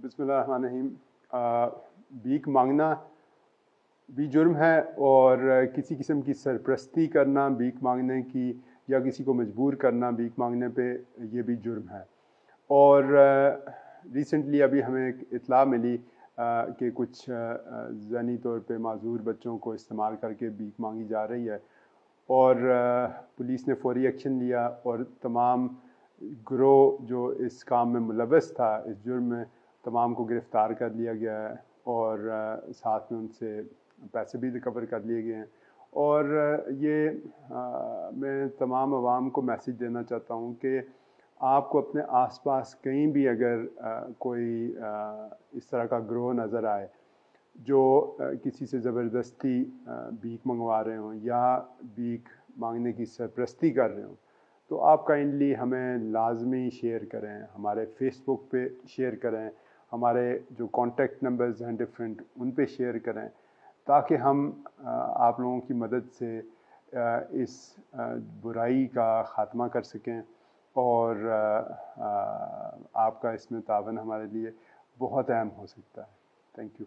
बिस्मिल्लाहिर्रहमानिर्रहीम। भीख मांगना भी जुर्म है और किसी किस्म की सरपरस्ती करना भीख मांगने की या किसी को मजबूर करना भीख मांगने पे ये भी जुर्म है। और रिसेंटली अभी हमें एक इत्तला मिली कि कुछ ज़हनी तौर पे माजूर बच्चों को इस्तेमाल करके भीख मांगी जा रही है और पुलिस ने फौरी एक्शन लिया और तमाम गिरोह जो इस काम में मुलव्वस था, इस जुर्म में, तमाम को गिरफ़्तार कर लिया गया है और साथ में उनसे पैसे भी रिकवर कर लिए गए हैं। और ये मैं तमाम अवाम को मैसेज देना चाहता हूँ कि आपको अपने आसपास कहीं भी अगर कोई इस तरह का गिरोह नज़र आए जो किसी से ज़बरदस्ती भीख मंगवा रहे हों या भीख मांगने की सरपरस्ती कर रहे हों, तो आप काइंडली हमें लाजमी शेयर करें, हमारे फेसबुक पे शेयर करें, हमारे जो कॉन्टेक्ट नंबर्स हैं डिफरेंट उन पे शेयर करें, ताकि हम आप लोगों की मदद से इस बुराई का ख़ात्मा कर सकें और आपका इसमें तावन हमारे लिए बहुत अहम हो सकता है। Thank you.